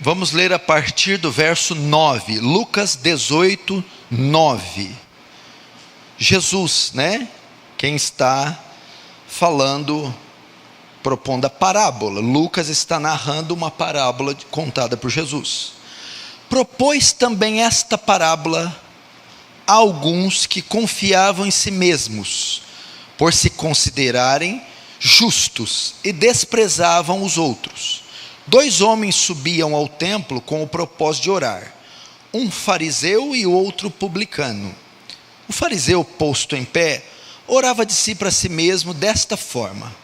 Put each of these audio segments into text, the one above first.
Vamos ler a partir do verso 9, Lucas 18, 9. Jesus, quem está falando, propondo a parábola. Lucas está narrando uma parábola contada por Jesus. Propôs também esta parábola a alguns que confiavam em si mesmos, por se considerarem justos, e desprezavam os outros. 2 homens subiam ao templo com o propósito de orar, um fariseu e outro publicano. O fariseu, posto em pé, orava de si para si mesmo desta forma: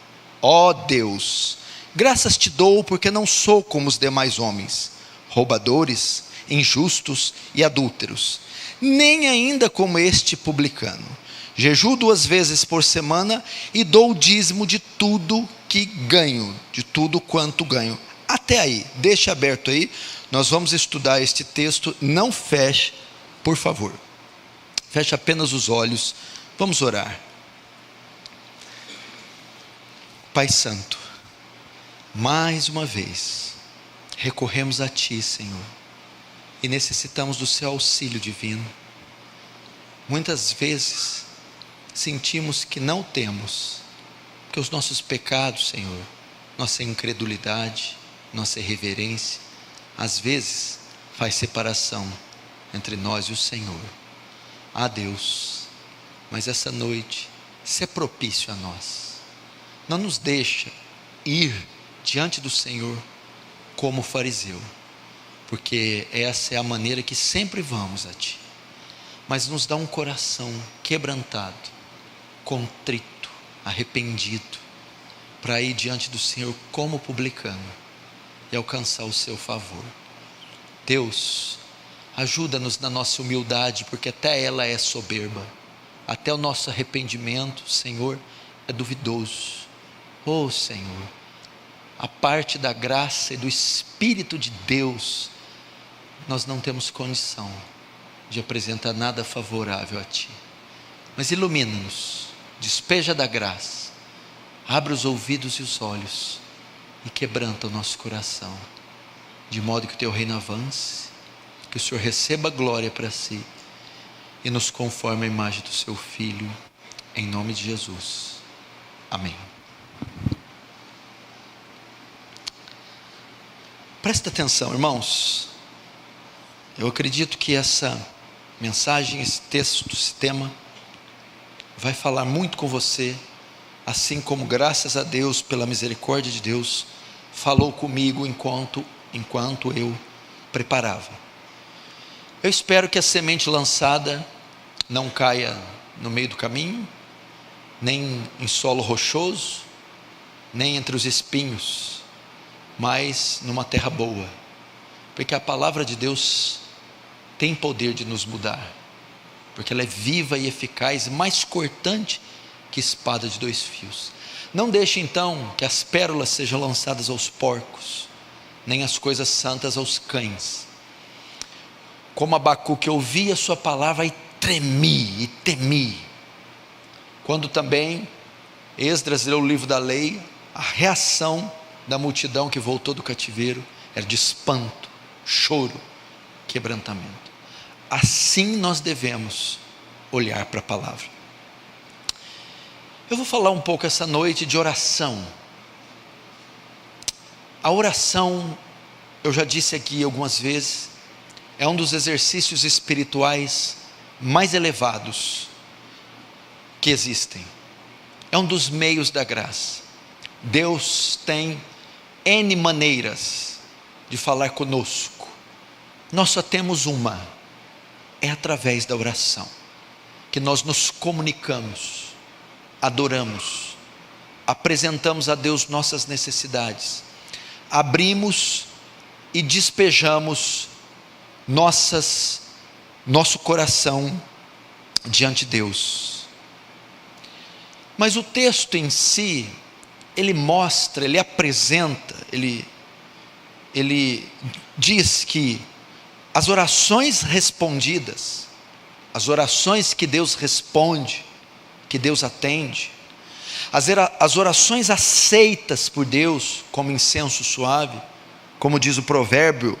ó Deus, graças te dou porque não sou como os demais homens, roubadores, injustos e adúlteros, nem ainda como este publicano. Jejuo 2 vezes por semana e dou o dízimo de tudo que ganho, de tudo quanto ganho. Até aí, deixa aberto aí, nós vamos estudar este texto. Não feche, por favor, feche apenas os olhos, vamos orar. Pai Santo, mais uma vez, recorremos a Ti, Senhor, e necessitamos do Seu auxílio divino. Muitas vezes, sentimos que não temos, que os nossos pecados, Senhor, nossa incredulidade, nossa irreverência, às vezes faz separação entre nós e o Senhor. Deus, mas essa noite, se é propício a nós, não nos deixa ir diante do Senhor como fariseu, porque essa é a maneira que sempre vamos a Ti, mas nos dá um coração quebrantado, contrito, arrependido, para ir diante do Senhor como publicano e alcançar o Seu favor. Deus, ajuda-nos na nossa humildade, porque até ela é soberba, até o nosso arrependimento, Senhor, é duvidoso. Senhor, a parte da graça e do Espírito de Deus, nós não temos condição de apresentar nada favorável a Ti, mas ilumina-nos, despeja da graça, abre os ouvidos e os olhos e quebranta o nosso coração, de modo que o Teu reino avance, que o Senhor receba glória para si e nos conforme a imagem do Seu Filho, em nome de Jesus, amém. Presta atenção, irmãos, eu acredito que essa mensagem, esse texto, esse tema, vai falar muito com você, assim como, graças a Deus, pela misericórdia de Deus, falou comigo enquanto eu preparava. Eu espero que a semente lançada não caia no meio do caminho, nem em solo rochoso, nem entre os espinhos, mas numa terra boa, porque a palavra de Deus tem poder de nos mudar, porque ela é viva e eficaz, mais cortante que espada de 2 fios. Não deixe então que as pérolas sejam lançadas aos porcos, nem as coisas santas aos cães. Como Abacuque, ouvi a sua palavra e tremi e temi. Quando também Esdras leu o livro da lei, a reação da multidão que voltou do cativeiro era de espanto, choro, quebrantamento. Assim nós devemos olhar para a palavra. Eu vou falar um pouco essa noite de oração. A oração, eu já disse aqui algumas vezes, é um dos exercícios espirituais mais elevados que existem. É um dos meios da graça. Deus tem N maneiras de falar conosco. Nós só temos uma, é através da oração, que nós nos comunicamos, adoramos, apresentamos a Deus nossas necessidades, abrimos e despejamos nosso coração diante de Deus. Mas o texto em si, ele mostra, ele apresenta, ele diz que as orações respondidas, as orações que Deus responde, que Deus atende, as orações aceitas por Deus como incenso suave, como diz o provérbio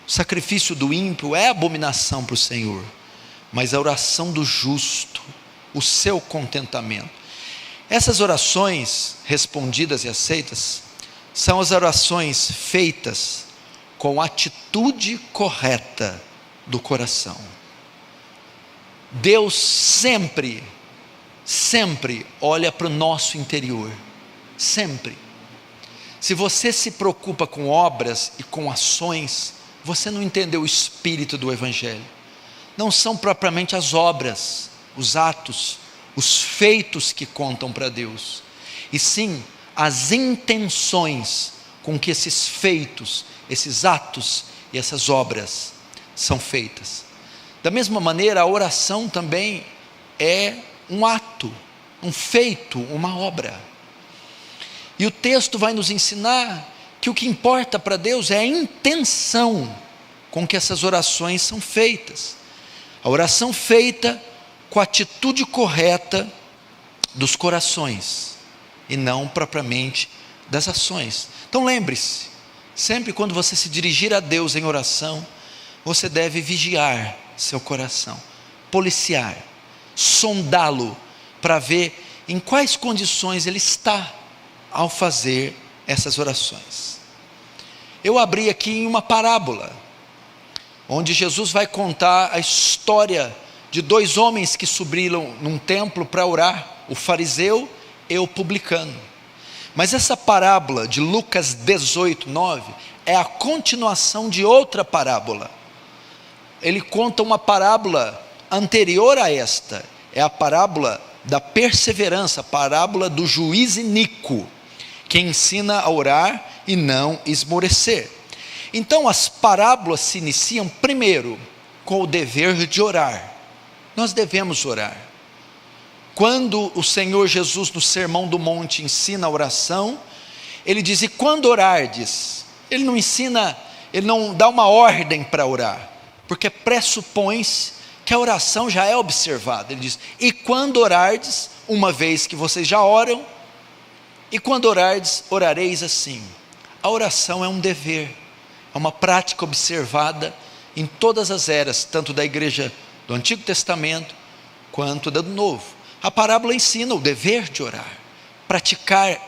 O sacrifício do ímpio é abominação para o Senhor, mas a oração do justo, o seu contentamento. Essas orações respondidas e aceitas são as orações feitas com atitude correta do coração. Deus sempre olha para o nosso interior, sempre. Se você se preocupa com obras e com ações, você não entendeu o espírito do Evangelho. Não são propriamente as obras, os atos, os feitos que contam para Deus, e sim as intenções com que esses feitos, esses atos e essas obras são feitas. Da mesma maneira, a oração também é um ato, um feito, uma obra. E o texto vai nos ensinar que o que importa para Deus é a intenção com que essas orações são feitas. A oração feita com a atitude correta dos corações, e não propriamente das ações. Então lembre-se, sempre quando você se dirigir a Deus em oração, você deve vigiar seu coração, policiar, sondá-lo, para ver em quais condições ele está ao fazer essas orações. Eu abri aqui em uma parábola, onde Jesus vai contar a história de dois homens que subiram num templo para orar, o fariseu e o publicano. Mas essa parábola de Lucas 18:9 é a continuação de outra parábola. Ele conta uma parábola anterior a esta, é a parábola da perseverança, a parábola do juiz iníquo, que ensina a orar e não esmorecer. Então as parábolas se iniciam primeiro com o dever de orar. Nós devemos orar. Quando o Senhor Jesus no Sermão do Monte ensina a oração, ele diz: e quando orardes? Ele não ensina, ele não dá uma ordem para orar, porque pressupõe-se que a oração já é observada. Ele diz: e quando orardes, uma vez que vocês já oram, e quando orardes, orareis assim. A oração é um dever, é uma prática observada em todas as eras, tanto da igreja do Antigo Testamento, quanto da do Novo. A parábola ensina o dever de orar, praticar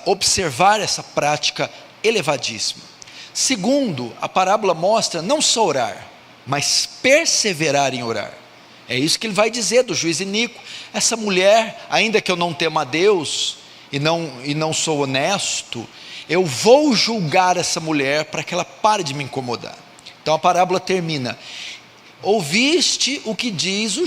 observar essa prática elevadíssima. Segundo, a parábola mostra não só orar, mas perseverar em orar. É isso que ele vai dizer do juiz iníquo. Essa mulher, ainda que eu não tema a Deus, e não sou honesto, eu vou julgar essa mulher para que ela pare de me incomodar. Então a parábola termina: ouviste o que diz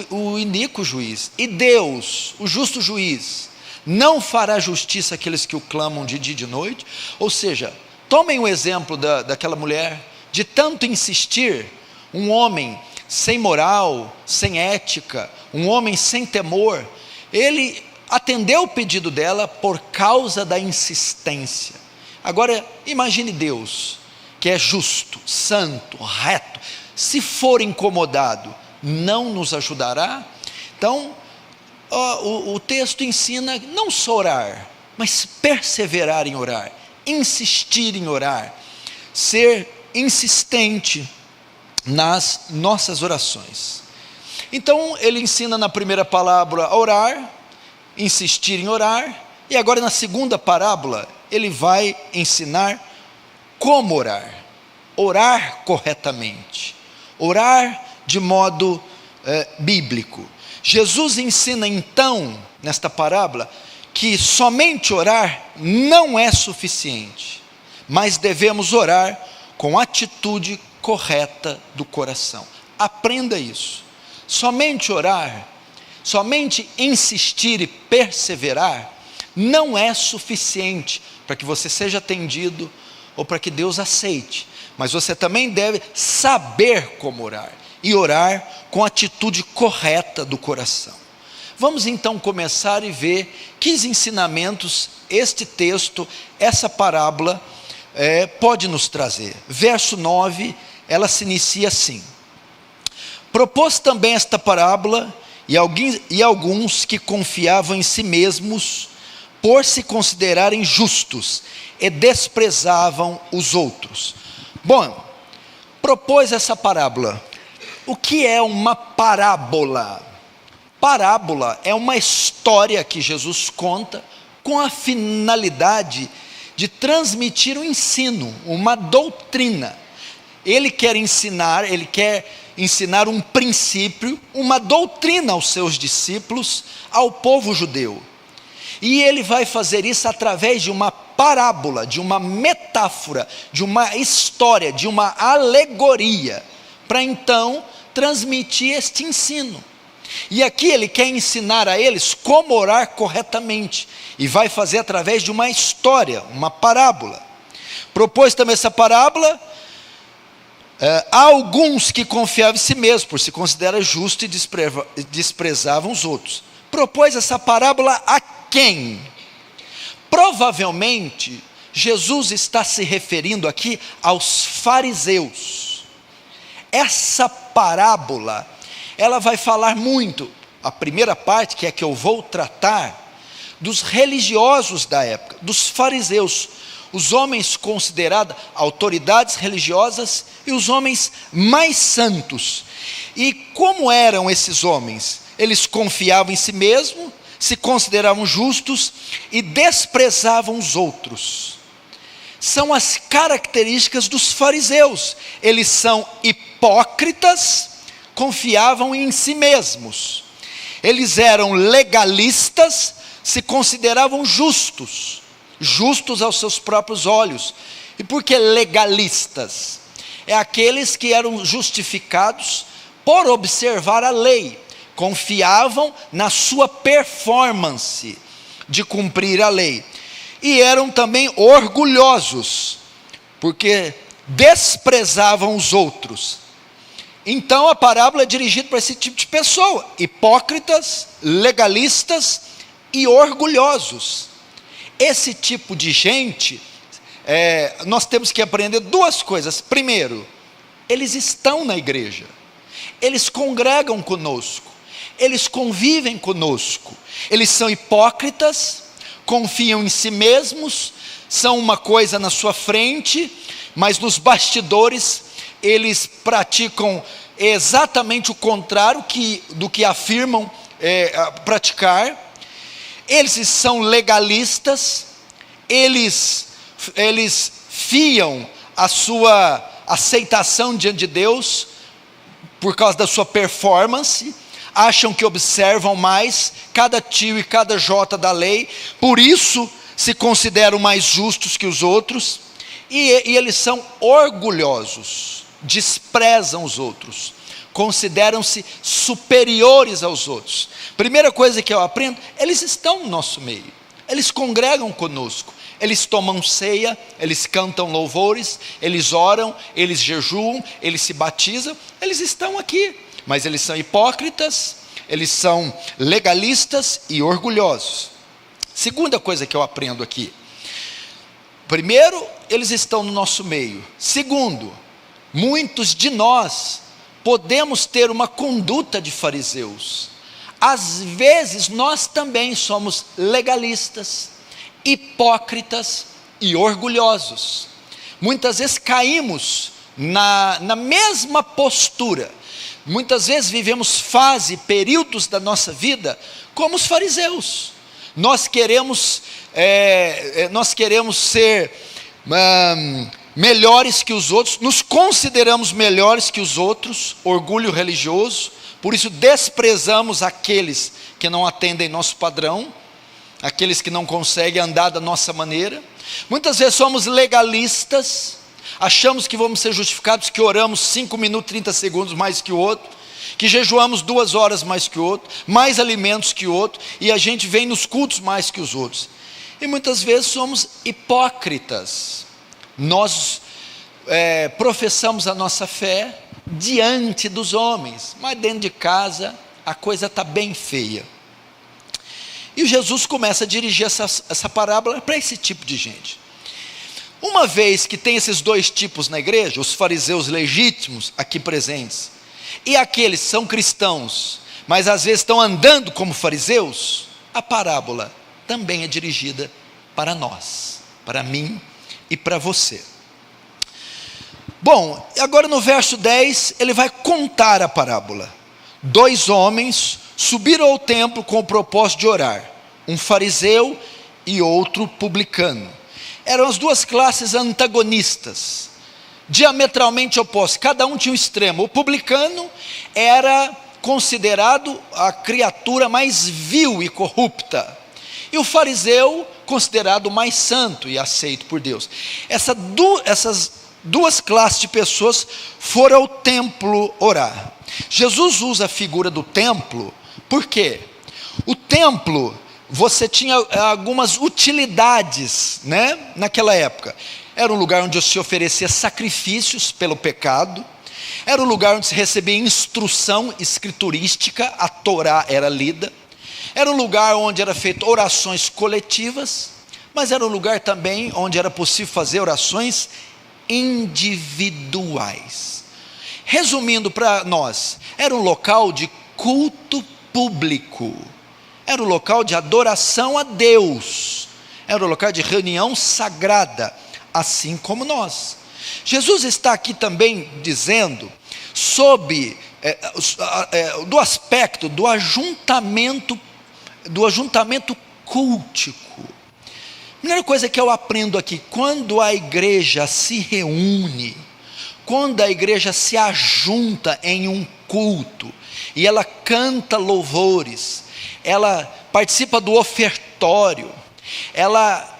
o iníquo juiz, e Deus, o justo juiz, não fará justiça àqueles que o clamam de dia e de noite? Ou seja, tomem o exemplo daquela mulher, de tanto insistir, um homem sem moral, sem ética, um homem sem temor, ele atendeu o pedido dela por causa da insistência. Agora imagine Deus, que é justo, santo, reto, se for incomodado, não nos ajudará? Então, o texto ensina não só orar, mas perseverar em orar, insistir em orar, ser insistente nas nossas orações. Então, ele ensina na primeira parábola a orar, insistir em orar, e agora na segunda parábola, ele vai ensinar como orar, orar corretamente, orar de modo bíblico. Jesus ensina então, nesta parábola, que somente orar não é suficiente, mas devemos orar com atitude correta do coração. Aprenda isso. Somente orar, somente insistir e perseverar, não é suficiente para que você seja atendido ou para que Deus aceite. Mas você também deve saber como orar, e orar com a atitude correta do coração. Vamos então começar e ver que ensinamentos este texto, essa parábola pode nos trazer. Verso 9, ela se inicia assim: propôs também esta parábola, e alguns que confiavam em si mesmos, por se considerarem justos, e desprezavam os outros, Bom, propôs essa parábola. O que é uma parábola? Parábola é uma história que Jesus conta com a finalidade de transmitir um ensino, uma doutrina. Ele quer ensinar um princípio, uma doutrina aos seus discípulos, ao povo judeu. E ele vai fazer isso através de uma parábola, de uma metáfora, de uma história, de uma alegoria, para então transmitir este ensino. E aqui ele quer ensinar a eles como orar corretamente, e vai fazer através de uma história, uma parábola. Propôs também essa parábola a alguns que confiavam em si mesmos, por se considerar justo e desprezavam os outros. Propôs essa parábola a quem? Provavelmente, Jesus está se referindo aqui aos fariseus. Essa parábola, ela vai falar muito, a primeira parte, que é que eu vou tratar, dos religiosos da época, dos fariseus, os homens considerados autoridades religiosas e os homens mais santos. E como eram esses homens? Eles confiavam em si mesmos, se consideravam justos e desprezavam os outros. São as características dos fariseus. Eles são hipócritas, confiavam em si mesmos. Eles eram legalistas, se consideravam justos aos seus próprios olhos. E por que legalistas? É aqueles que eram justificados por observar a lei, confiavam na sua performance de cumprir a lei, e eram também orgulhosos, porque desprezavam os outros. Então a parábola é dirigida para esse tipo de pessoa: hipócritas, legalistas e orgulhosos. Esse tipo de gente, nós temos que aprender duas coisas. Primeiro, eles estão na igreja, eles congregam conosco, eles convivem conosco. Eles são hipócritas, confiam em si mesmos, são uma coisa na sua frente, mas nos bastidores eles praticam exatamente o contrário do que afirmam praticar. Eles são legalistas, eles fiam a sua aceitação diante de Deus por causa da sua performance, acham que observam mais cada tio e cada jota da lei, por isso se consideram mais justos que os outros, e eles são orgulhosos, desprezam os outros, consideram-se superiores aos outros. Primeira coisa que eu aprendo: eles estão no nosso meio, eles congregam conosco, eles tomam ceia, eles cantam louvores, eles oram, eles jejuam, eles se batizam, eles estão aqui, mas eles são hipócritas, eles são legalistas e orgulhosos. Segunda coisa que eu aprendo aqui: primeiro, eles estão no nosso meio. Segundo, muitos de nós podemos ter uma conduta de fariseus. Às vezes nós também somos legalistas, hipócritas e orgulhosos. Muitas vezes caímos na mesma postura. Muitas vezes vivemos períodos da nossa vida como os fariseus. Nós queremos ser melhores que os outros, nos consideramos melhores que os outros, orgulho religioso, por isso desprezamos aqueles que não atendem nosso padrão, aqueles que não conseguem andar da nossa maneira. Muitas vezes somos legalistas, achamos que vamos ser justificados, que oramos 5 minutos, 30 segundos mais que o outro, que jejuamos 2 horas mais que o outro, mais alimentos que o outro, e a gente vem nos cultos mais que os outros. E muitas vezes somos hipócritas. Nós professamos a nossa fé diante dos homens, mas dentro de casa a coisa está bem feia. E Jesus começa a dirigir essa parábola para esse tipo de gente. Uma vez que tem esses dois tipos na igreja, os fariseus legítimos aqui presentes, e aqueles que são cristãos, mas às vezes estão andando como fariseus, a parábola também é dirigida para nós, para mim e para você. Bom, agora no verso 10, ele vai contar a parábola. 2 homens subiram ao templo com o propósito de orar, um fariseu e outro publicano. Eram as 2 classes antagonistas, diametralmente opostas, cada um tinha um extremo. O publicano era considerado a criatura mais vil e corrupta, e o fariseu considerado mais santo e aceito por Deus. Essas 2 classes de pessoas foram ao templo orar. Jesus usa a figura do templo, por quê? O templo, você tinha algumas utilidades, né? Naquela época, era um lugar onde se oferecia sacrifícios pelo pecado, era um lugar onde se recebia instrução escriturística, a Torá era lida, era um lugar onde era feito orações coletivas, mas era um lugar também onde era possível fazer orações individuais. Resumindo para nós, era um local de culto público, era um local de adoração a Deus, era um local de reunião sagrada, assim como nós. Jesus está aqui também dizendo sobre do aspecto do ajuntamento cultico. A primeira coisa que eu aprendo aqui, quando a igreja se reúne, quando a igreja se ajunta em um culto, e ela canta louvores, ela participa do ofertório, ela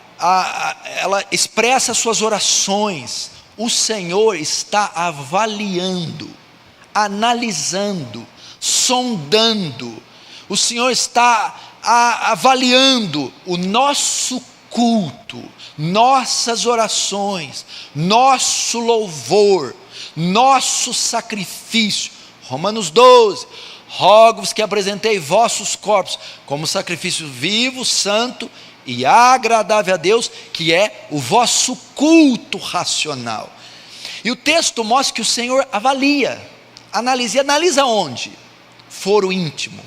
expressa suas orações, o Senhor está avaliando, analisando, sondando, o Senhor está avaliando o nosso culto, nossas orações, nosso louvor, nosso sacrifício. Romanos 12, rogo-vos que apresentei vossos corpos como sacrifício vivo, santo e agradável a Deus, que é o vosso culto racional. E o texto mostra que o Senhor avalia, analisa, e analisa onde? Foro íntimo,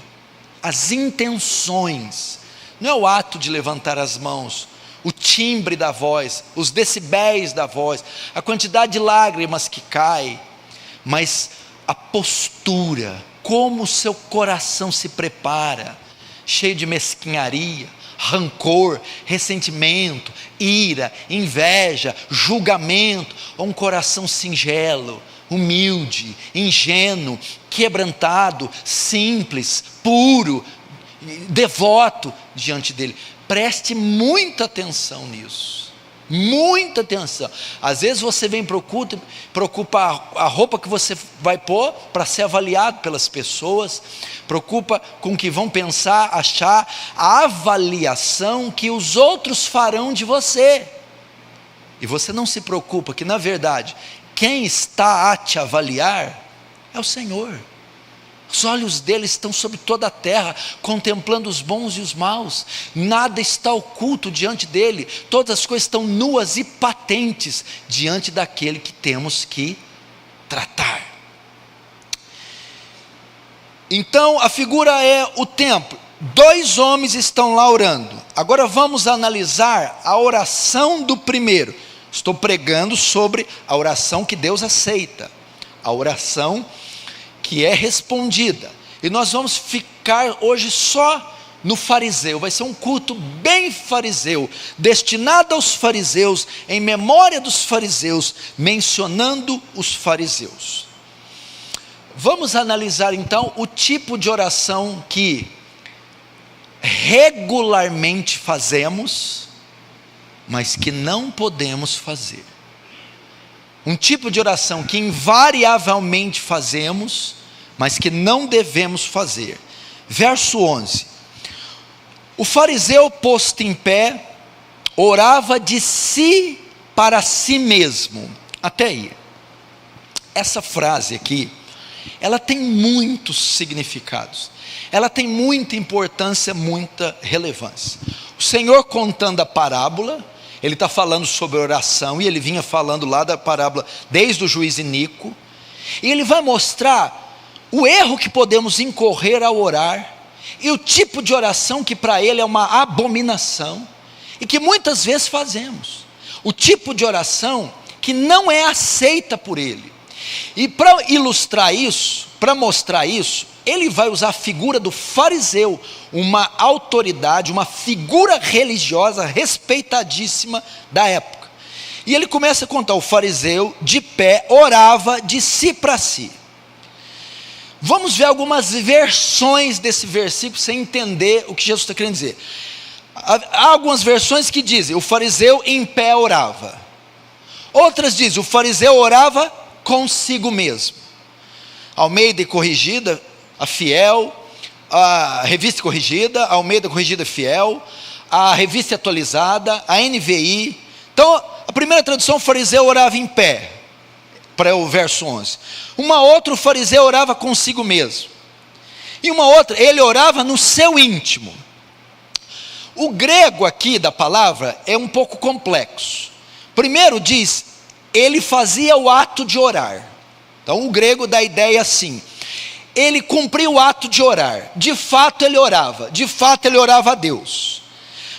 as intenções, não é o ato de levantar as mãos, o timbre da voz, os decibéis da voz, a quantidade de lágrimas que cai, mas a postura, como o seu coração se prepara, cheio de mesquinharia, rancor, ressentimento, ira, inveja, julgamento, ou um coração singelo, humilde, ingênuo, quebrantado, simples, puro, devoto diante dele. Preste muita atenção nisso, muita atenção. Às vezes você vem para o culto, preocupa a roupa que você vai pôr para ser avaliado pelas pessoas, preocupa com o que vão pensar, achar, a avaliação que os outros farão de você, e você não se preocupa que na verdade quem está a te avaliar é o Senhor. Os olhos dele estão sobre toda a terra, contemplando os bons e os maus, nada está oculto diante dele, todas as coisas estão nuas e patentes diante daquele que temos que tratar. Então a figura é o templo, 2 homens estão lá orando. Agora vamos analisar a oração do primeiro. Estou pregando sobre a oração que Deus aceita, a oração que é respondida, e nós vamos ficar hoje só no fariseu. Vai ser um culto bem fariseu, destinado aos fariseus, em memória dos fariseus, mencionando os fariseus. Vamos analisar então o tipo de oração que regularmente fazemos, mas que não podemos fazer. Um tipo de oração que invariavelmente fazemos, mas que não devemos fazer. Verso 11: o fariseu posto em pé, orava de si para si mesmo. Até aí. Essa frase aqui, ela tem muitos significados, ela tem muita importância, muita relevância. O Senhor contando a parábola, ele está falando sobre oração, e ele vinha falando lá da parábola desde o juiz iníquo, e ele vai mostrar o erro que podemos incorrer ao orar, e o tipo de oração que para ele é uma abominação, e que muitas vezes fazemos, o tipo de oração que não é aceita por ele. E para ilustrar isso, para mostrar isso, ele vai usar a figura do fariseu, uma autoridade, uma figura religiosa respeitadíssima da época. E ele começa a contar: o fariseu de pé orava de si para si. Vamos ver algumas versões desse versículo, sem entender o que Jesus está querendo dizer. Há algumas versões que dizem: o fariseu em pé orava. Outras dizem: o fariseu orava consigo mesmo. Almeida e Corrigida, a Fiel, a Revista Corrigida, a Almeida Corrigida Fiel, a Revista Atualizada, a NVI. Então, a primeira tradução: o fariseu orava em pé, para o verso 11. Uma outra, o fariseu orava consigo mesmo. E uma outra, ele orava no seu íntimo. O grego aqui da palavra é um pouco complexo. Primeiro diz: ele fazia o ato de orar. Então o grego dá a ideia assim: ele cumpria o ato de orar. De fato ele orava, de fato ele orava a Deus.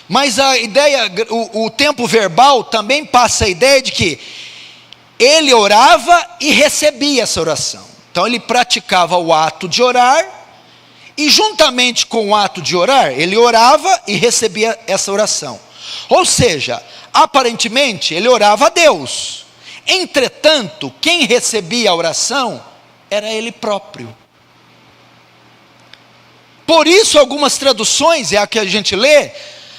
Mas a ideia, o tempo verbal também passa a ideia de que ele orava e recebia essa oração. Então ele praticava o ato de orar, e juntamente com o ato de orar, ele orava e recebia essa oração. Ou seja, aparentemente ele orava a Deus. Entretanto, quem recebia a oração era ele próprio. Por isso algumas traduções, é a que a gente lê,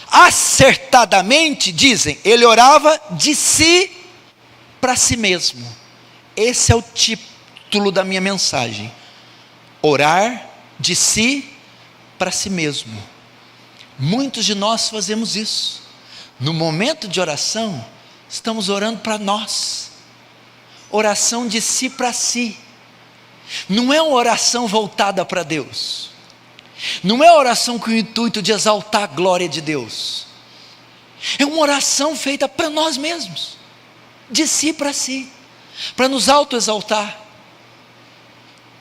acertadamente dizem: ele orava de si para si mesmo. Esse é o título da minha mensagem: orar de si para si mesmo. Muitos de nós fazemos isso. No momento de oração, estamos orando para nós. Oração de si para si. Não é uma oração voltada para Deus. Não é oração com o intuito de exaltar a glória de Deus. É uma oração feita para nós mesmos, de si para si, para nos autoexaltar.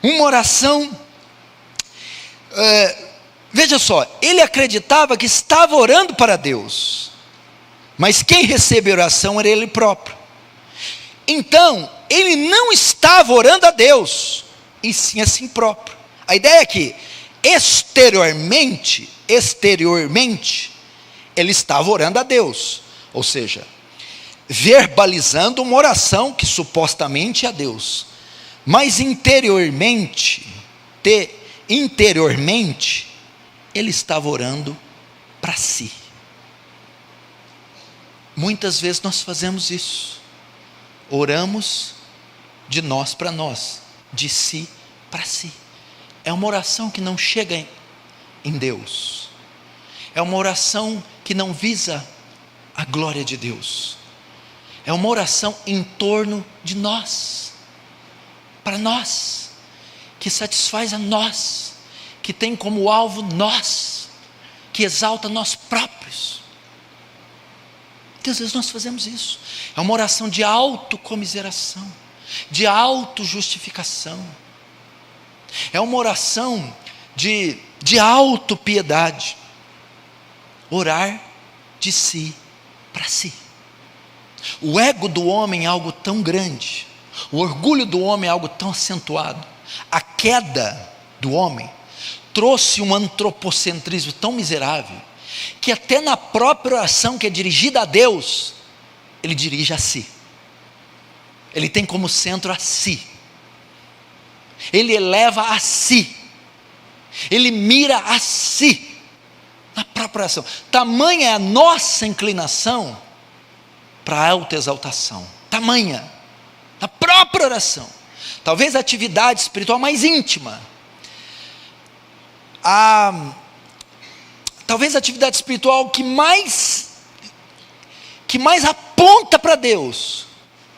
Uma oração, veja só, ele acreditava que estava orando para Deus, mas quem recebeu a oração era ele próprio. Então, ele não estava orando a Deus, e sim a si próprio. A ideia é que, exteriormente, ele estava orando a Deus, ou seja, verbalizando uma oração que supostamente é a Deus, mas interiormente, ele estava orando para si. Muitas vezes nós fazemos isso. Oramos de nós para nós, de si para si. É uma oração que não chega em Deus. É uma oração que não visa a glória de Deus. É uma oração em torno de nós, para nós, que satisfaz a nós, que tem como alvo nós, que exalta nós próprios. Muitas vezes nós fazemos isso. É uma oração de autocomiseração, de autojustificação. É uma oração de autopiedade. Orar de si para si. O ego do homem é algo tão grande, o orgulho do homem é algo tão acentuado. A queda do homem trouxe um antropocentrismo tão miserável, que até na própria oração que é dirigida a Deus, ele dirige a si. Ele tem como centro a si. Ele eleva a si. Ele mira a si. Na própria oração. Tamanha é a nossa inclinação para a autoexaltação. Tamanha. Na própria oração. Talvez a atividade espiritual mais íntima. Talvez a atividade espiritual que mais aponta para Deus,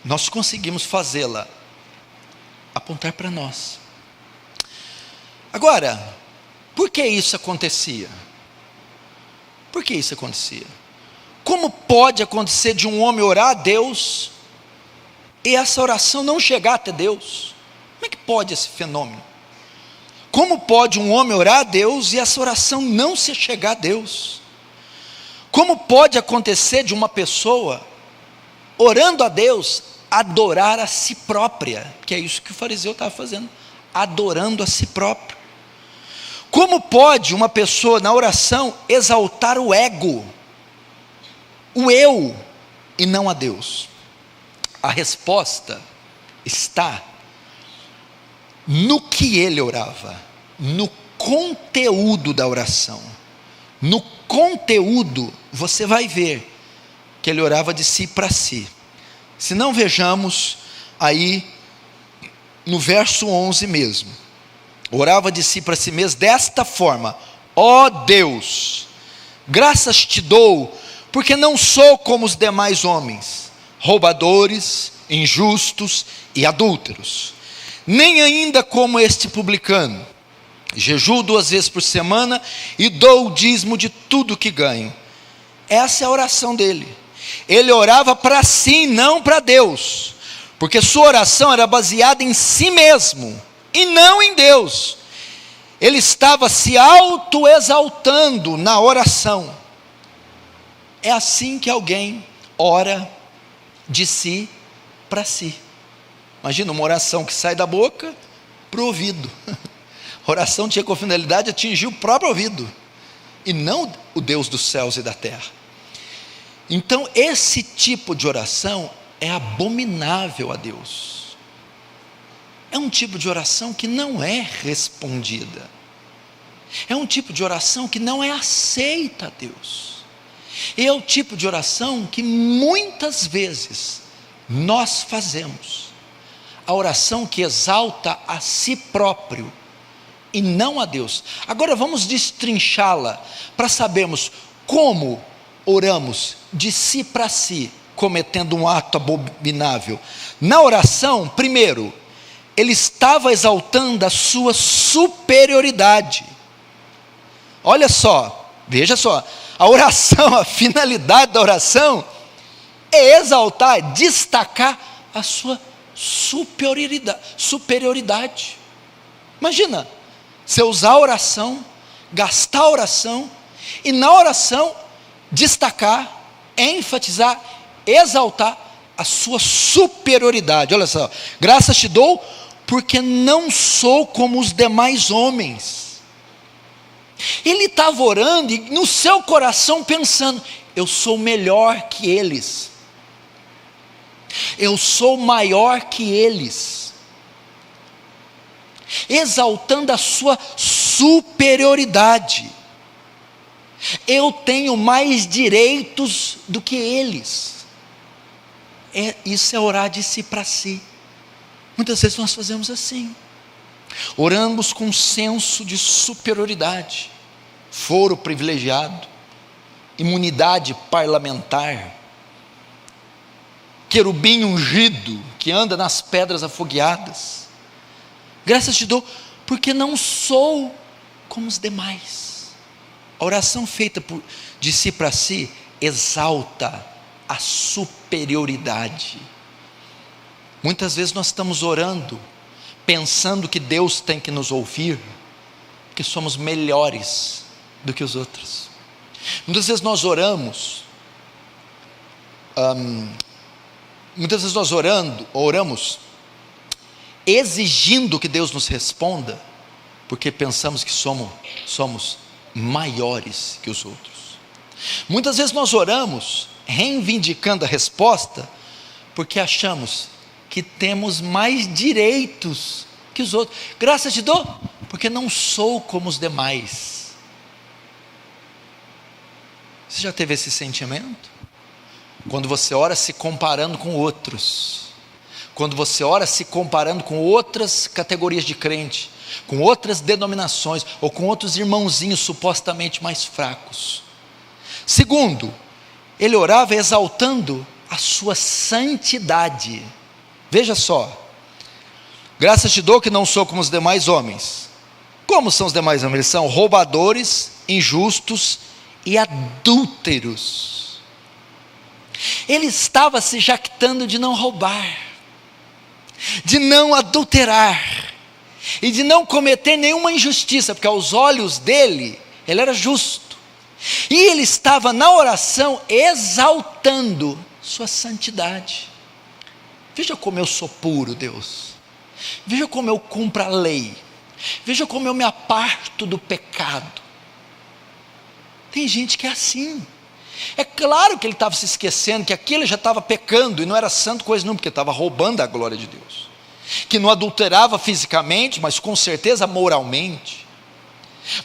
nós conseguimos fazê-la apontar para nós. Agora, por que isso acontecia? Por que isso acontecia? Como pode acontecer de um homem orar a Deus e essa oração não chegar até Deus? Como é que pode esse fenômeno? Como pode um homem orar a Deus e essa oração não se chegar a Deus? Como pode acontecer de uma pessoa orando a Deus adorar a si própria, que é isso que o fariseu estava fazendo, adorando a si próprio. Como pode uma pessoa na oração exaltar o ego, o eu, e não a Deus? A resposta está no que ele orava, no conteúdo da oração. No conteúdo você vai ver que ele orava de si para si. Se não, vejamos aí no verso 11 mesmo. Orava de si para si mesmo desta forma: ó Deus, graças te dou, porque não sou como os demais homens, roubadores, injustos e adúlteros, nem ainda como este publicano. Jejuo 2 vezes por semana e dou o dízimo de tudo que ganho. Essa é a oração dele. Ele orava para si, não para Deus, porque sua oração era baseada em si mesmo e não em Deus. Ele estava se autoexaltando na oração. É assim que alguém ora de si para si. Imagina uma oração que sai da boca para o ouvido. A oração tinha como finalidade atingir o próprio ouvido, e não o Deus dos céus e da terra. Então esse tipo de oração é abominável a Deus. É um tipo de oração que não é respondida. É um tipo de oração que não é aceita a Deus. E é o tipo de oração que muitas vezes nós fazemos. A oração que exalta a si próprio e não a Deus. Agora vamos destrinchá-la para sabermos como oramos de si para si, cometendo um ato abominável. Na oração, primeiro, ele estava exaltando a sua superioridade. Olha só, veja só, a oração, a finalidade da oração é exaltar, destacar a sua superioridade. Imagina, você usar a oração, gastar a oração, e na oração destacar, enfatizar, exaltar a sua superioridade. Olha só, graças te dou, porque não sou como os demais homens. Ele estava orando e no seu coração pensando: eu sou melhor que eles, eu sou maior que eles, exaltando a sua superioridade. Eu tenho mais direitos do que eles. Isso é orar de si para si. Muitas vezes nós fazemos assim, oramos com um senso de superioridade, foro privilegiado, imunidade parlamentar, querubim ungido que anda nas pedras afogueadas. Graças te dou, porque não sou como os demais. A oração feita de si para si exalta a superioridade. Muitas vezes nós estamos orando pensando que Deus tem que nos ouvir, que somos melhores do que os outros. Muitas vezes nós oramos, oramos exigindo que Deus nos responda, porque pensamos que somos maiores que os outros. Muitas vezes nós oramos reivindicando a resposta, porque achamos que temos mais direitos que os outros. Graças te dou, porque não sou como os demais. Você já teve esse sentimento? Quando você ora se comparando com outros, quando você ora se comparando com outras categorias de crente, com outras denominações, ou com outros irmãozinhos supostamente mais fracos. Segundo, ele orava exaltando a sua santidade. Veja só, graças te dou que não sou como os demais homens. Como são os demais homens? Eles são roubadores, injustos e adúlteros. Ele estava se jactando de não roubar, de não adulterar, e de não cometer nenhuma injustiça, porque aos olhos dele, ele era justo. E ele estava na oração exaltando sua santidade. Veja como eu sou puro, Deus. Veja como eu cumpro a lei. Veja como eu me aparto do pecado. Tem gente que é assim. É claro que ele estava se esquecendo que aqui ele já estava pecando, e não era santo coisa nenhuma, porque estava roubando a glória de Deus. Que não adulterava fisicamente, mas com certeza moralmente.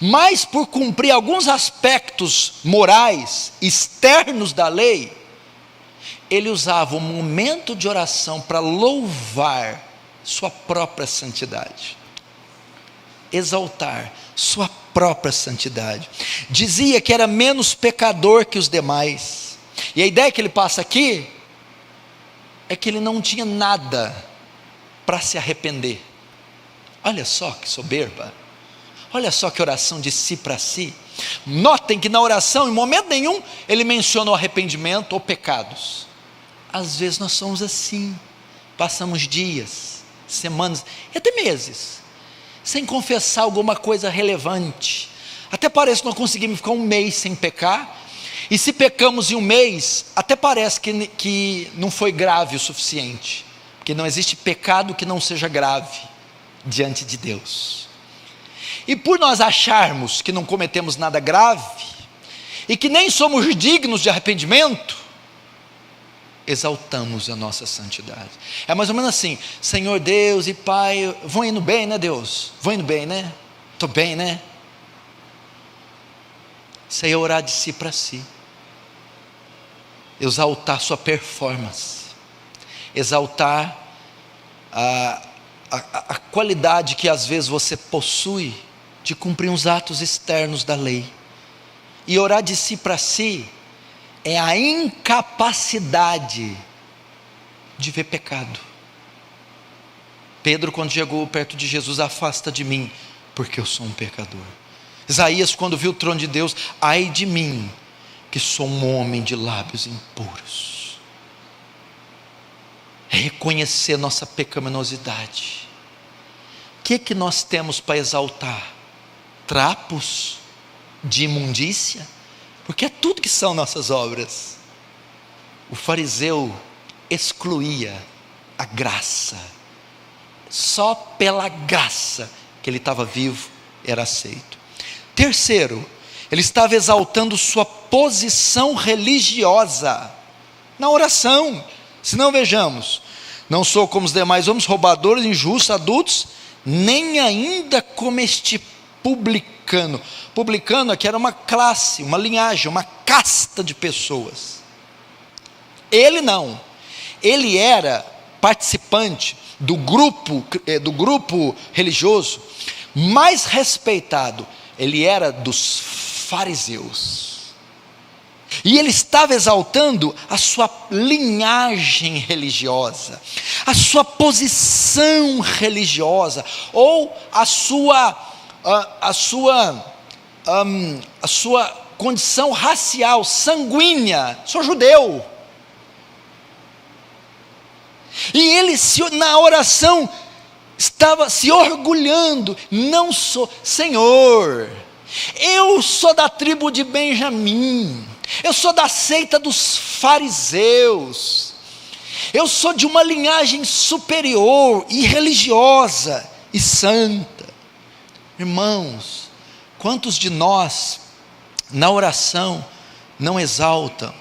Mas por cumprir alguns aspectos morais, externos da lei, ele usava um momento de oração para louvar sua própria santidade, exaltar sua própria santidade. Dizia que era menos pecador que os demais. E a ideia que ele passa aqui é que ele não tinha nada para se arrepender. Olha só que soberba. Olha só que oração de si para si. Notem que na oração, em momento nenhum, ele mencionou arrependimento ou pecados. Às vezes nós somos assim. Passamos dias, semanas e até meses sem confessar alguma coisa relevante. Até parece que nós conseguimos ficar um mês sem pecar. E se pecamos em um mês, até parece que não foi grave o suficiente. Porque não existe pecado que não seja grave diante de Deus. E por nós acharmos que não cometemos nada grave, e que nem somos dignos de arrependimento, exaltamos a nossa santidade. É mais ou menos assim: Senhor Deus e Pai, vão indo bem, né, Deus? Vão indo bem, né? Estou bem, né? Isso aí é orar de si para si. Exaltar sua performance. Exaltar a qualidade que às vezes você possui de cumprir uns atos externos da lei. E orar de si para si é a incapacidade de ver pecado. Pedro, quando chegou perto de Jesus: afasta de mim, porque eu sou um pecador. Isaías, quando viu o trono de Deus: ai de mim, que sou um homem de lábios impuros. É reconhecer nossa pecaminosidade. O que nós temos para exaltar? Trapos de imundícia? Porque é tudo que são nossas obras. O fariseu excluía a graça. Só pela graça que ele estava vivo era aceito. Terceiro, ele estava exaltando sua posição religiosa na oração. Se não, vejamos: não sou como os demais homens, roubadores, injustos, adultos, nem ainda como este publicano. Publicano aqui era uma classe, uma linhagem, uma casta de pessoas. Ele não. Ele era participante do grupo religioso mais respeitado. Ele era dos fariseus. E ele estava exaltando a sua linhagem religiosa, a sua posição religiosa, ou a sua condição racial, sanguínea. Sou judeu. E ele, na oração, estava se orgulhando: não sou, Senhor, eu sou da tribo de Benjamim, eu sou da seita dos fariseus, eu sou de uma linhagem superior e religiosa e santa. Irmãos, quantos de nós na oração não exaltamos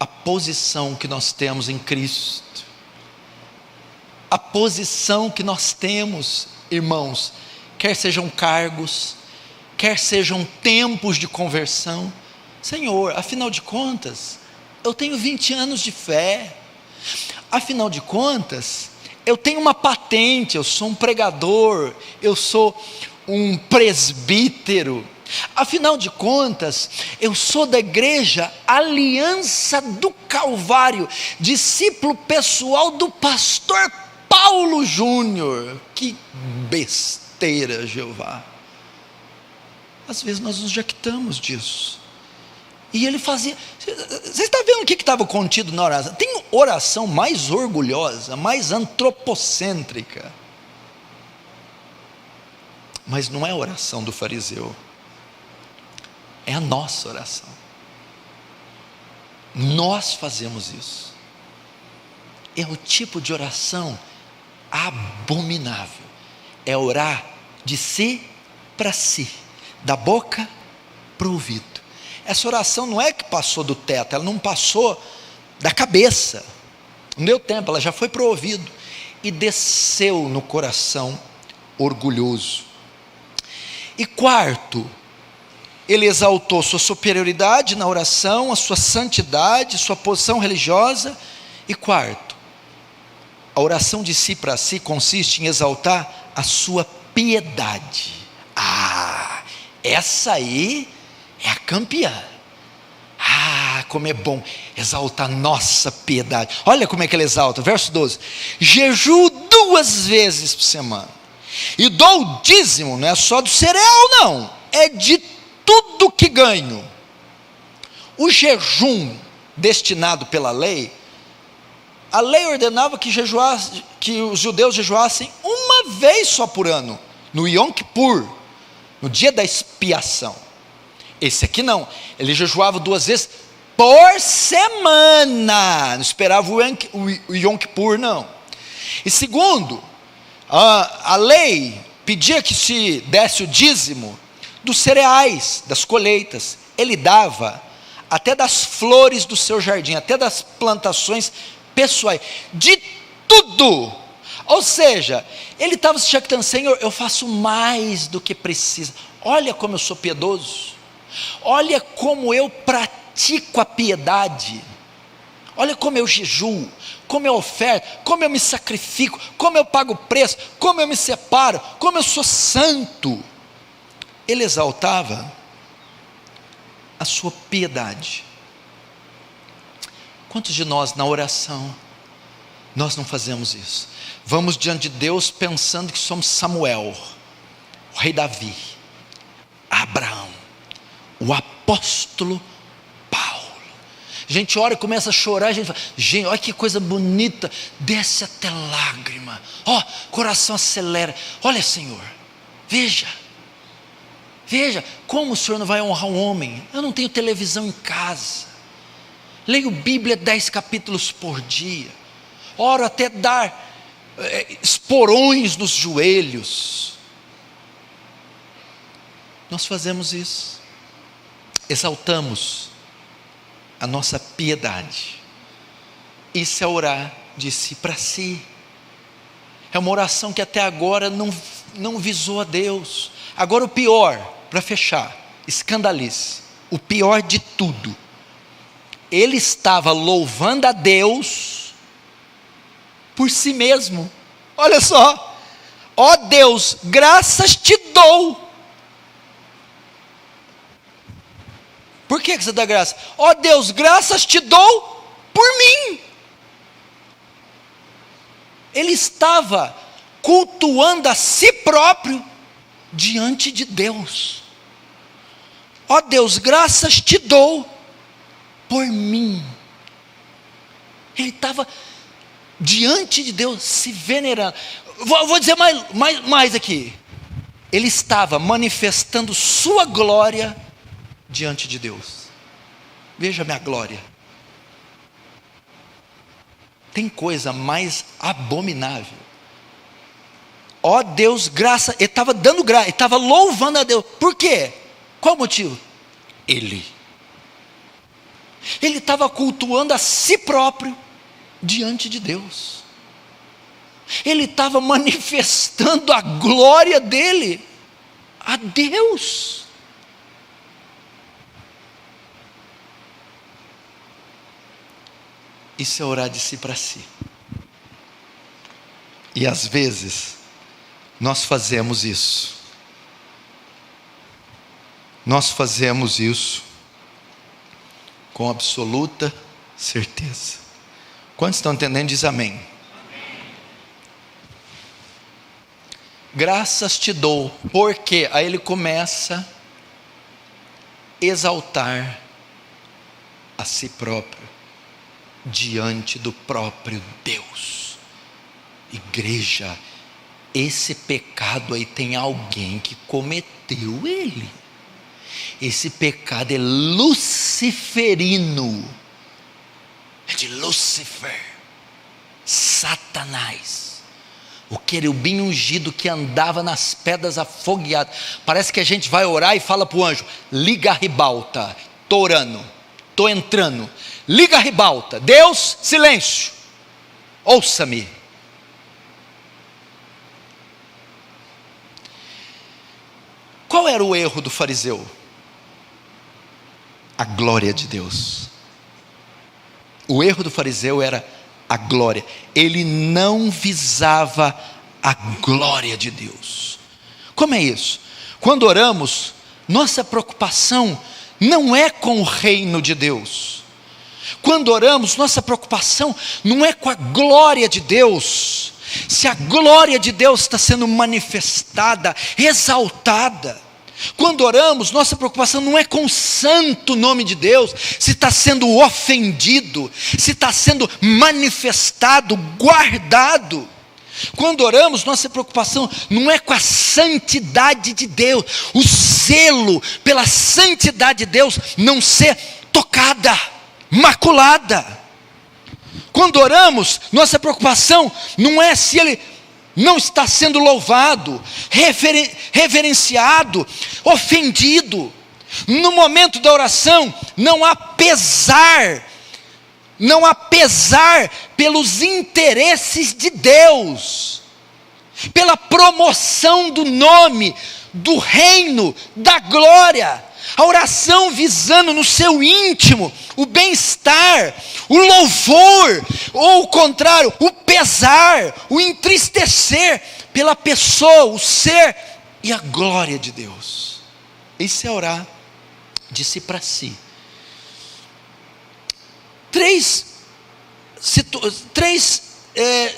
a posição que nós temos em Cristo? A posição que nós temos, irmãos, quer sejam cargos, quer sejam tempos de conversão. Senhor, afinal de contas, eu tenho 20 anos de fé. Afinal de contas, eu tenho uma patente, eu sou um pregador, eu sou um presbítero. Afinal de contas, eu sou da igreja Aliança do Calvário, discípulo pessoal do pastor Paulo Júnior. Que besteira, Jeová. Às vezes nós nos jactamos disso. E ele fazia. Você está vendo o que estava contido na oração? Tem oração mais orgulhosa, mais antropocêntrica. Mas não é a oração do fariseu. É a nossa oração. Nós fazemos isso. É o tipo de oração abominável. É orar de si para si, da boca para o ouvido. Essa oração não é que passou do teto, ela não passou da cabeça, não deu tempo, ela já foi para o ouvido e desceu no coração orgulhoso. E quarto, ele exaltou sua superioridade na oração, a sua santidade, sua posição religiosa. E quarto, a oração de si para si consiste em exaltar a sua piedade. Essa aí é a campeã. Como é bom exaltar nossa piedade. Olha como é que ele exalta, verso 12: jejuo 2 vezes por semana, e dou o dízimo, não é só do cereal não, é de tudo que ganho. O jejum destinado pela lei, a lei ordenava que os judeus jejuassem uma vez só por ano, no Yom Kippur, no dia da expiação. Esse aqui não, ele jejuava 2 vezes por semana, não esperava o Yom Kippur não. E segundo, a lei pedia que se desse o dízimo dos cereais, das colheitas. Ele dava até das flores do seu jardim, até das plantações pessoais, de tudo. Ou seja, ele estava se jactando: Senhor, eu faço mais do que precisa. Olha como eu sou piedoso, olha como eu pratico a piedade, olha como eu jejuo, como eu oferto, como eu me sacrifico, como eu pago o preço, como eu me separo, como eu sou santo. Ele exaltava a sua piedade. Quantos de nós na oração, nós não fazemos isso? Vamos diante de Deus pensando que somos Samuel, o rei Davi, Abraão, o apóstolo Paulo. A gente ora e começa a chorar, a gente fala: gente, olha que coisa bonita, desce até lágrima, coração acelera. Olha, Senhor, veja como o Senhor não vai honrar um homem. Eu não tenho televisão em casa, leio Bíblia 10 capítulos por dia, oro até dar esporões nos joelhos. Nós fazemos isso, exaltamos a nossa piedade. Isso é orar de si para si. É uma oração que até agora não visou a Deus. Agora o pior, para fechar, escandalize, o pior de tudo, ele estava louvando a Deus por si mesmo. Olha só: ó Deus, graças te dou. Por que você dá graça? Ó Deus, graças te dou por mim. Ele estava cultuando a si próprio diante de Deus. Ó Deus, graças te dou por mim. Ele estava diante de Deus se venerando. Vou dizer mais aqui. Ele estava manifestando sua glória diante de Deus. Veja a minha glória. Tem coisa mais abominável? Ó Deus, graça. Ele estava dando graça, ele estava louvando a Deus. Por quê? Qual o motivo? Ele estava cultuando a si próprio diante de Deus. Ele estava manifestando a glória dele a Deus. Isso é orar de si para si. E às vezes nós fazemos isso. Nós fazemos isso com absoluta certeza. Quantos estão entendendo? Diz amém. Amém. Graças te dou, porque aí ele começa a exaltar a si próprio diante do próprio Deus. Igreja, esse pecado aí tem alguém que cometeu ele. Esse pecado é luciferino. é de Lúcifer, Satanás, o querubim ungido que andava nas pedras afogueadas. Parece que a gente vai orar e fala para o anjo: liga a ribalta, estou orando, estou entrando, liga a ribalta. Deus, silêncio, ouça-me. Qual era o erro do fariseu? A glória de Deus. O erro do fariseu era a glória. Ele não visava a glória de Deus. Como é isso? Quando oramos, nossa preocupação não é com o reino de Deus. Quando oramos, nossa preocupação não é com a glória de Deus. Se a glória de Deus está sendo manifestada, exaltada. Quando oramos, nossa preocupação não é com o santo nome de Deus, se está sendo ofendido, se está sendo manifestado, guardado. Quando oramos, nossa preocupação não é com a santidade de Deus, o zelo pela santidade de Deus não ser tocada, maculada. Quando oramos, nossa preocupação não é se Ele não está sendo louvado, reverenciado, ofendido. No momento da oração, não há pesar pelos interesses de Deus, pela promoção do nome, do reino, da glória. A oração visando no seu íntimo o bem-estar, o louvor, ou o contrário, o pesar, o entristecer pela pessoa, o ser e a glória de Deus. Isso é orar de si para si. Três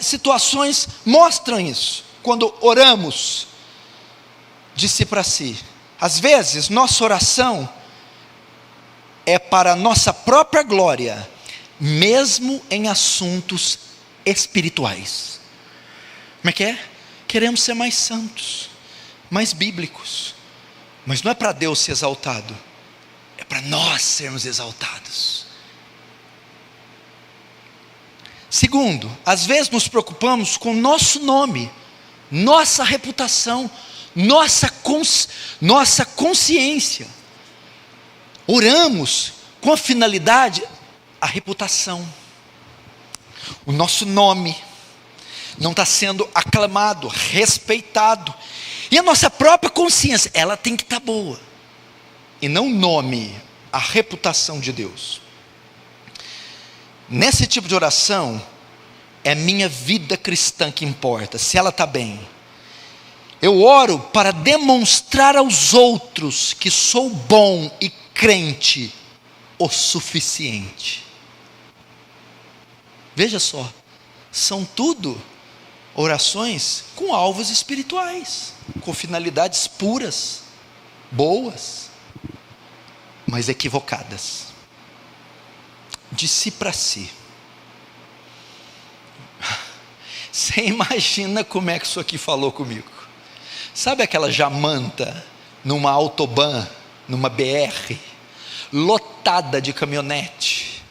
situações mostram isso, quando oramos de si para si. Às vezes, nossa oração é para a nossa própria glória, mesmo em assuntos espirituais. Como é que é? Queremos ser mais santos, mais bíblicos, mas não é para Deus ser exaltado, é para nós sermos exaltados. Segundo, às vezes nos preocupamos com o nosso nome, nossa reputação, nossa consciência. Oramos com a finalidade, a reputação, o nosso nome não está sendo aclamado, respeitado, e a nossa própria consciência, ela tem que estar boa, e não o nome, a reputação de Deus. Nesse tipo de oração, é minha vida cristã que importa, se ela está bem. Eu oro para demonstrar aos outros que sou bom e crente o suficiente. Veja só, são tudo orações com alvos espirituais, com finalidades puras, boas, mas equivocadas. De si para si. Você imagina como é que isso aqui falou comigo? Sabe aquela jamanta numa autobahn, numa BR, lotada de caminhonete,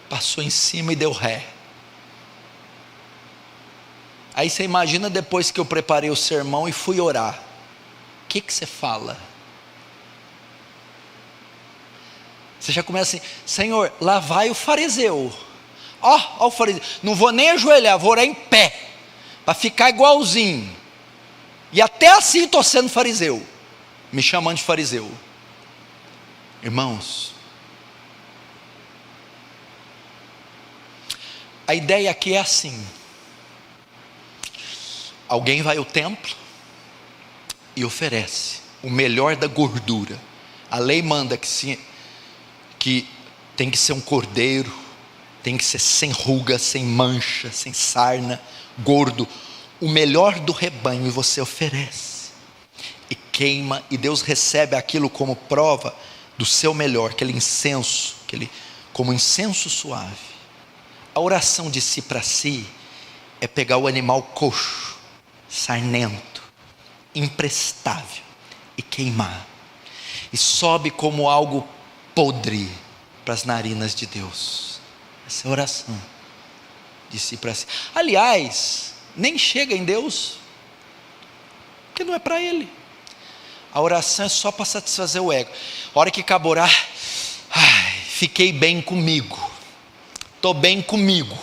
passou em cima e deu ré. Aí você imagina depois que eu preparei o sermão e fui orar, o que você fala? Você já começa assim: Senhor, lá vai o fariseu, ó o fariseu, não vou nem ajoelhar, vou orar em pé, para ficar igualzinho, e até assim estou sendo fariseu, me chamando de fariseu. Irmãos, a ideia aqui é assim: alguém vai ao templo e oferece o melhor da gordura. A lei manda que tem que ser um cordeiro, tem que ser sem ruga, sem mancha, sem sarna, gordo, o melhor do rebanho, e você oferece e queima, e Deus recebe aquilo como prova do seu melhor, aquele incenso, como incenso suave. A oração de si para si é pegar o animal coxo, sarnento, imprestável, e queimar, e sobe como algo podre para as narinas de Deus. Essa é a oração de si para si. Aliás, nem chega em Deus, porque não é para Ele. A oração é só para satisfazer o ego. A hora que acaba orar, fiquei bem comigo, estou bem comigo,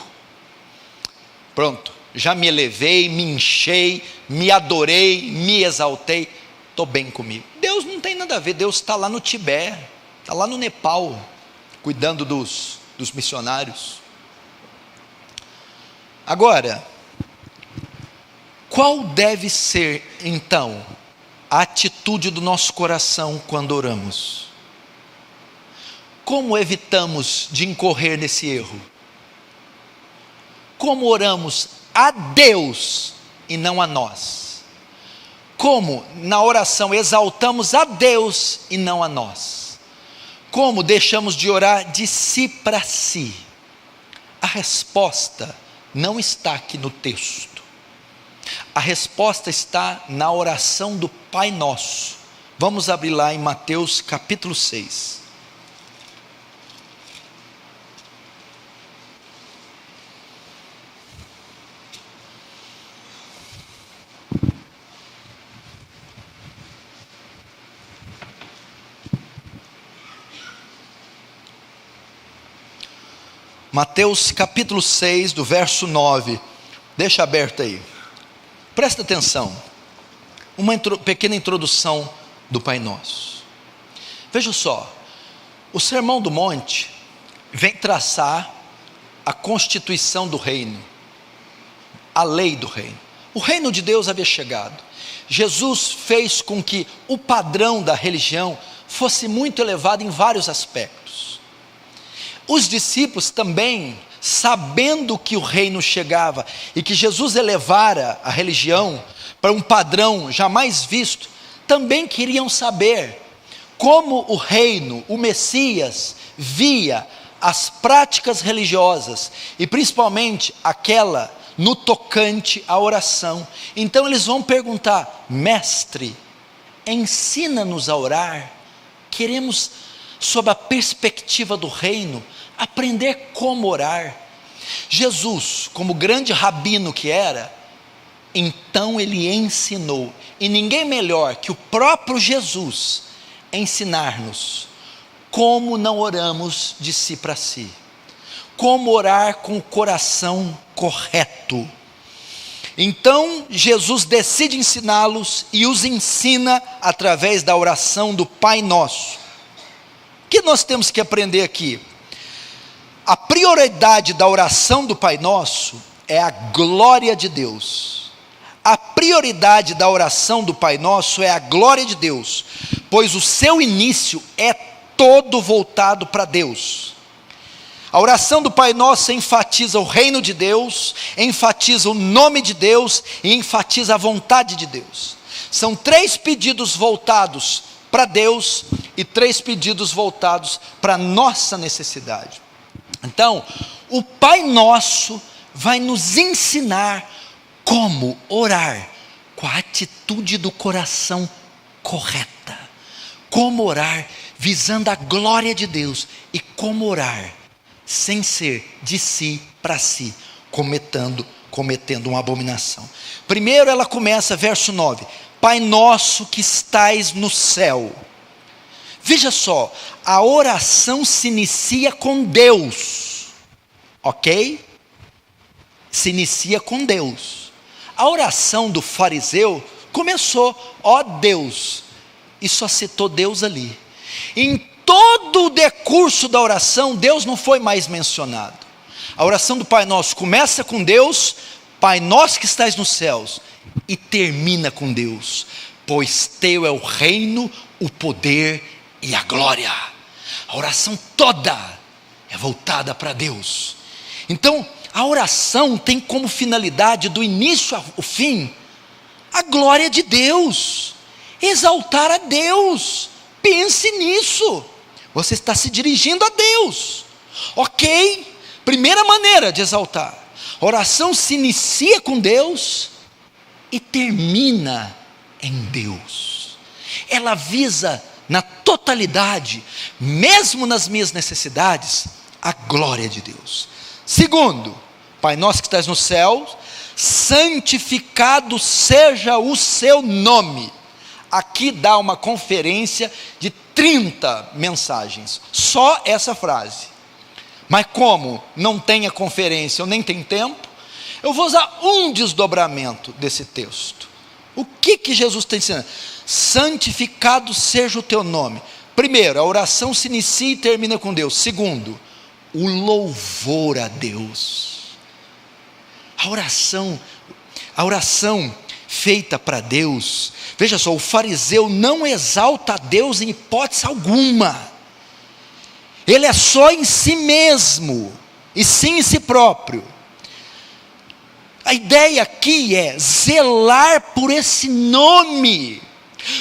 pronto, já me elevei, me enchei, me adorei, me exaltei, estou bem comigo. Deus não tem nada a ver. Deus está lá no Tibete, está lá no Nepal, cuidando dos missionários. Agora, qual deve ser então a atitude do nosso coração quando oramos? Como evitamos de incorrer nesse erro? Como oramos a Deus e não a nós? Como na oração exaltamos a Deus e não a nós? Como deixamos de orar de si para si? A resposta não está aqui no texto. A resposta está na oração do Pai Nosso. Vamos abrir lá em Mateus capítulo 6. Mateus capítulo 6, do verso 9, deixa aberto aí, presta atenção, uma pequena introdução do Pai Nosso. Veja só, o Sermão do Monte vem traçar a constituição do reino, a lei do reino. O reino de Deus havia chegado, Jesus fez com que o padrão da religião fosse muito elevado em vários aspectos. Os discípulos também, sabendo que o reino chegava e que Jesus elevara a religião para um padrão jamais visto, também queriam saber como o reino, o Messias, via as práticas religiosas e principalmente aquela no tocante à oração. Então eles vão perguntar: mestre, ensina-nos a orar. Queremos, sob a perspectiva do reino, aprender como orar. Jesus, como grande rabino que era, então ele ensinou, e ninguém melhor que o próprio Jesus ensinar-nos como não oramos de si para si, como orar com o coração correto. Então Jesus decide ensiná-los e os ensina através da oração do Pai Nosso. O que nós temos que aprender aqui? A prioridade da oração do Pai Nosso é a glória de Deus. A prioridade da oração do Pai Nosso é a glória de Deus, pois o seu início é todo voltado para Deus. A oração do Pai Nosso enfatiza o reino de Deus, enfatiza o nome de Deus e enfatiza a vontade de Deus. São 3 pedidos voltados para Deus e 3 pedidos voltados para a nossa necessidade. Então, o Pai Nosso vai nos ensinar como orar com a atitude do coração correta, como orar visando a glória de Deus e como orar sem ser de si para si, cometendo uma abominação. Primeiro ela começa, verso 9, Pai nosso que estais no céu. Veja só, a oração se inicia com Deus, ok? Se inicia com Deus. A oração do fariseu começou, ó Deus, e só citou Deus ali. Em todo o decurso da oração, Deus não foi mais mencionado. A oração do Pai Nosso começa com Deus, Pai Nosso que estais nos céus, e termina com Deus, pois teu é o reino, o poder e a glória. A oração toda é voltada para Deus. Então, a oração tem como finalidade, do início ao fim, a glória de Deus, exaltar a Deus. Pense nisso, você está se dirigindo a Deus, ok? Primeira maneira de exaltar, a oração se inicia com Deus e termina em Deus. Ela visa na totalidade, mesmo nas minhas necessidades, a glória de Deus. Segundo, Pai nosso que estás no céu, santificado seja o seu nome. Aqui dá uma conferência de 30 mensagens, só essa frase. Mas como não tem a conferência, eu nem tenho tempo, eu vou usar um desdobramento desse texto. O que Jesus está ensinando? Santificado seja o teu nome. Primeiro, a oração se inicia e termina com Deus. Segundo, o louvor a Deus. A oração feita para Deus. Veja só, o fariseu não exalta a Deus em hipótese alguma. Ele é só em si mesmo, e sim em si próprio. A ideia aqui é zelar por esse nome,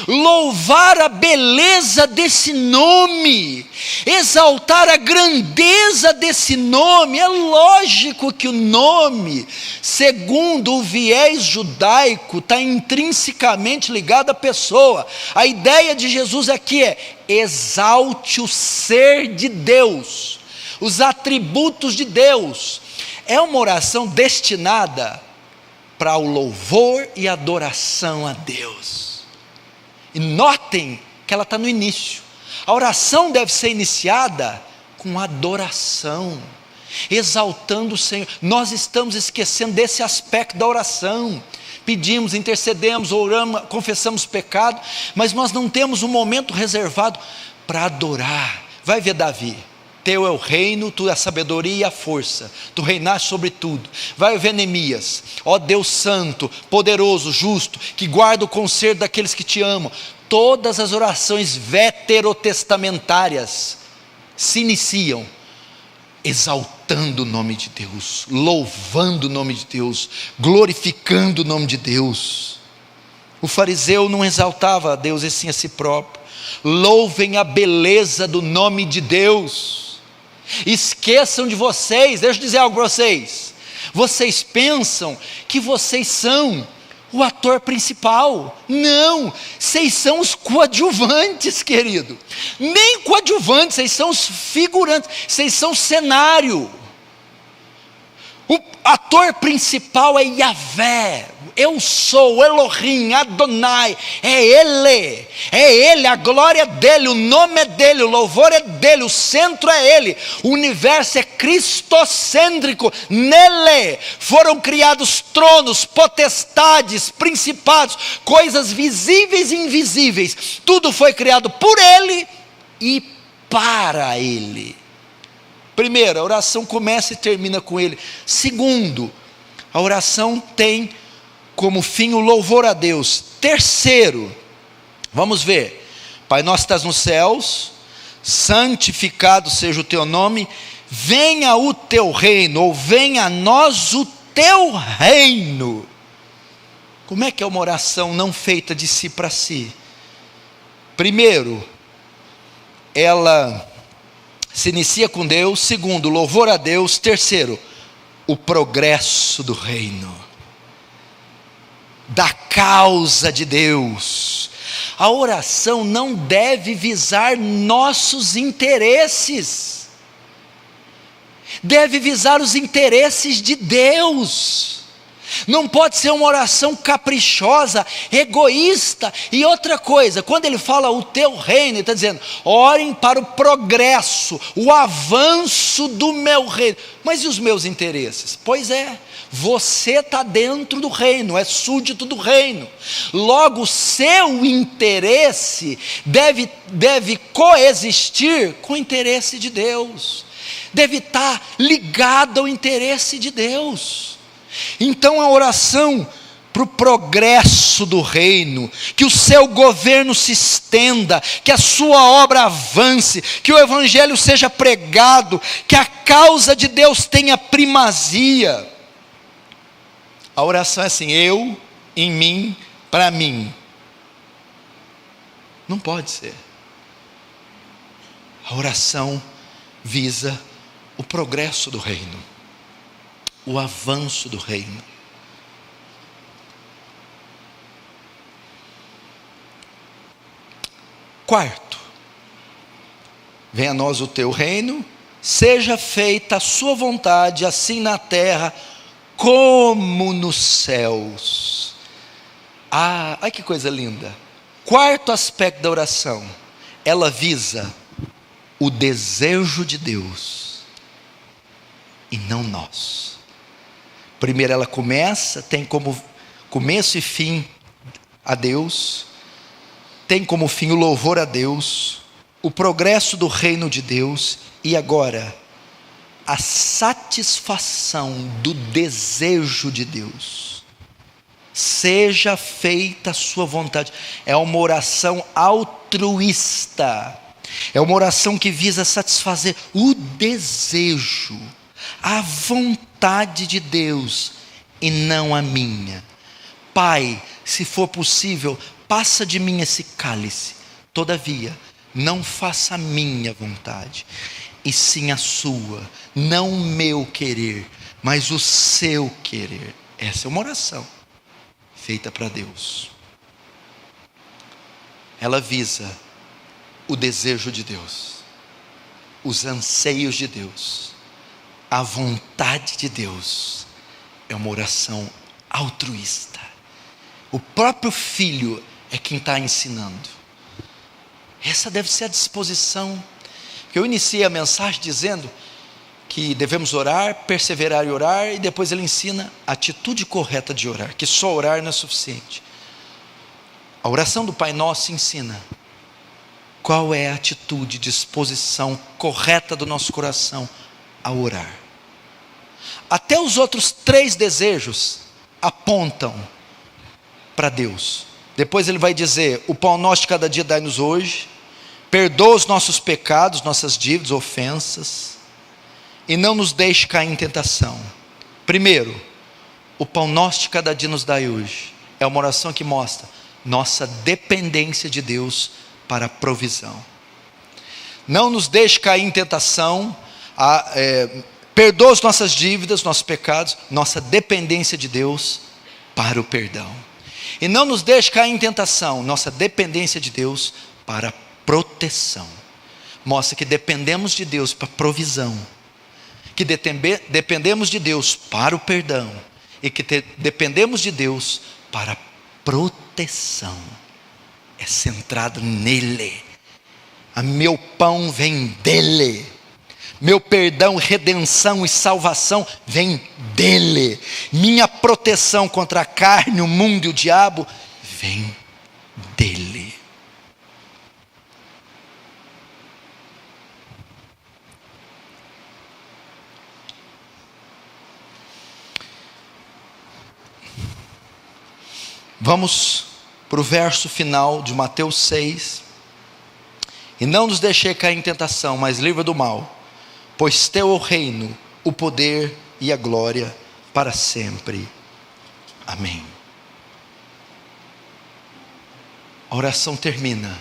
louvar a beleza desse nome, exaltar a grandeza desse nome. É lógico que o nome, segundo o viés judaico, está intrinsecamente ligado à pessoa. A ideia de Jesus aqui é: exalte o ser de Deus, os atributos de Deus. É uma oração destinada para o louvor e adoração a Deus. E notem que ela está no início. A oração deve ser iniciada com adoração, exaltando o Senhor. Nós estamos esquecendo desse aspecto da oração. Pedimos, intercedemos, oramos, confessamos pecado, mas nós não temos um momento reservado para adorar. Vai ver Davi: teu é o reino, tu é a sabedoria e a força, tu reinaste sobre tudo. Vai ver Neemias: ó Deus santo, poderoso, justo, que guarda o conserto daqueles que te amam. Todas as orações veterotestamentárias se iniciam exaltando o nome de Deus, louvando o nome de Deus, glorificando o nome de Deus. O fariseu não exaltava a Deus e sim a si próprio. Louvem a beleza do nome de Deus. Esqueçam de vocês. Deixa eu dizer algo para vocês. Vocês pensam que vocês são o ator principal. Não, vocês são os coadjuvantes, querido. Nem coadjuvantes, vocês são os figurantes, vocês são o cenário. O ator principal é Yahvé. Eu sou Elohim, Adonai. É Ele, a glória é dele, o nome é dele, o louvor é dele, o centro é Ele. O universo é cristocêntrico. Nele foram criados tronos, potestades, principados, coisas visíveis e invisíveis. Tudo foi criado por Ele e para Ele. Primeiro, a oração começa e termina com Ele. Segundo, a oração tem como fim o louvor a Deus. Terceiro, vamos ver: Pai nosso que estás nos céus, santificado seja o teu nome, venha o teu reino, ou venha a nós o teu reino. Como é que é uma oração não feita de si para si? Primeiro, ela se inicia com Deus. Segundo, louvor a Deus. Terceiro, o progresso do reino, da causa de Deus. A oração não deve visar nossos interesses, deve visar os interesses de Deus. Não pode ser uma oração caprichosa, egoísta. E outra coisa, quando ele fala o teu reino, ele está dizendo: orem para o progresso, o avanço do meu reino. Mas e os meus interesses? Pois é, você está dentro do reino, é súdito do reino. Logo, seu interesse deve coexistir com o interesse de Deus, deve estar ligado ao interesse de Deus. Então a oração para o progresso do reino, que o seu governo se estenda, que a sua obra avance, que o evangelho seja pregado, que a causa de Deus tenha primazia. A oração é assim: eu, em mim, para mim. Não pode ser. A oração visa o progresso do reino, o avanço do reino. Quarto, venha a nós o teu reino, seja feita a sua vontade, assim na terra como nos céus. Olha que coisa linda. Quarto aspecto da oração, ela visa o desejo de Deus e não nós. Primeiro ela tem como começo e fim a Deus, tem como fim o louvor a Deus, o progresso do reino de Deus, e agora a satisfação do desejo de Deus. Seja feita a sua vontade. É uma oração altruísta, é uma oração que visa satisfazer o desejo, a vontade de Deus e não a minha. Pai, se for possível, passa de mim esse cálice, todavia não faça a minha vontade, e sim a sua, não o meu querer, mas o seu querer. Essa é uma oração feita para Deus. Ela visa o desejo de Deus, os anseios de Deus, a vontade de Deus. É uma oração altruísta. O próprio Filho é quem está ensinando. Essa deve ser a disposição. Eu iniciei a mensagem dizendo que devemos orar, perseverar e orar, e depois ele ensina a atitude correta de orar, que só orar não é suficiente. A oração do Pai Nosso ensina qual é a atitude, disposição correta do nosso coração ao orar. Até os outros 3 desejos apontam para Deus. Depois ele vai dizer: o pão nosso de cada dia dai-nos hoje, perdoa os nossos pecados, nossas dívidas, ofensas, e não nos deixe cair em tentação. Primeiro, o pão nosso de cada dia nos dai hoje. É uma oração que mostra nossa dependência de Deus para a provisão. Não nos deixe cair em tentação, perdoa as nossas dívidas, nossos pecados, nossa dependência de Deus para o perdão. E não nos deixe cair em tentação, nossa dependência de Deus para a proteção. Mostra que dependemos de Deus para provisão, que dependemos de Deus para o perdão, e que dependemos de Deus para a proteção. É centrado nele. A meu pão vem dele, meu perdão, redenção e salvação vem dele, minha proteção contra a carne, o mundo e o diabo vem dele. Vamos para o verso final de Mateus 6. E não nos deixe cair em tentação, mas livra do mal, pois teu é o reino, o poder e a glória para sempre. Amém. A oração termina: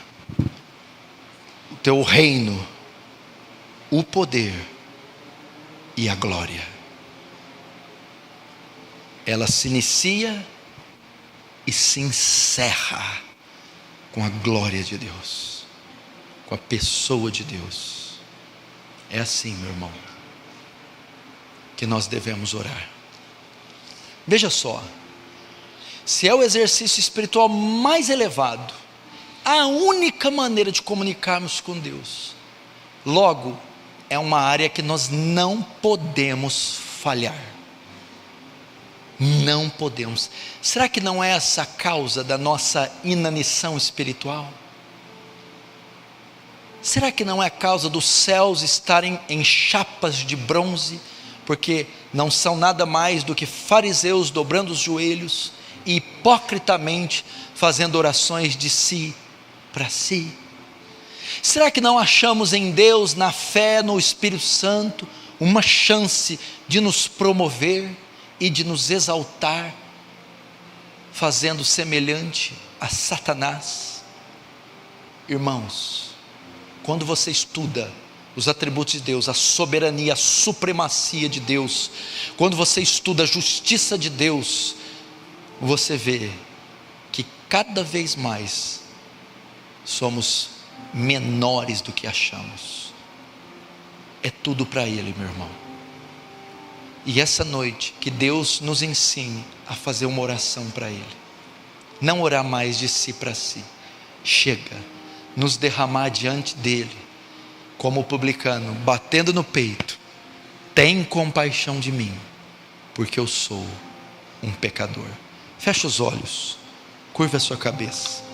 o teu reino, o poder e a glória. Ela se inicia e se encerra com a glória de Deus, com a pessoa de Deus. É assim, meu irmão, que nós devemos orar. Veja só, se é o exercício espiritual mais elevado, a única maneira de comunicarmos com Deus, logo, é uma área que nós não podemos falhar. Não podemos. Será que não é essa a causa da nossa inanição espiritual? Será que não é a causa dos céus estarem em chapas de bronze, porque não são nada mais do que fariseus dobrando os joelhos e hipocritamente fazendo orações de si para si? Será que não achamos em Deus, na fé, no Espírito Santo, uma chance de nos promover e de nos exaltar, fazendo semelhante a Satanás? Irmãos, quando você estuda os atributos de Deus, a soberania, a supremacia de Deus, quando você estuda a justiça de Deus, você vê que cada vez mais somos menores do que achamos. é tudo para Ele, meu irmão. E essa noite, que Deus nos ensine a fazer uma oração para Ele. Não orar mais de si para si. Chega, nos derramar diante dEle, como o publicano, batendo no peito. Tem compaixão de mim, porque eu sou um pecador. Fecha os olhos, curva a sua cabeça.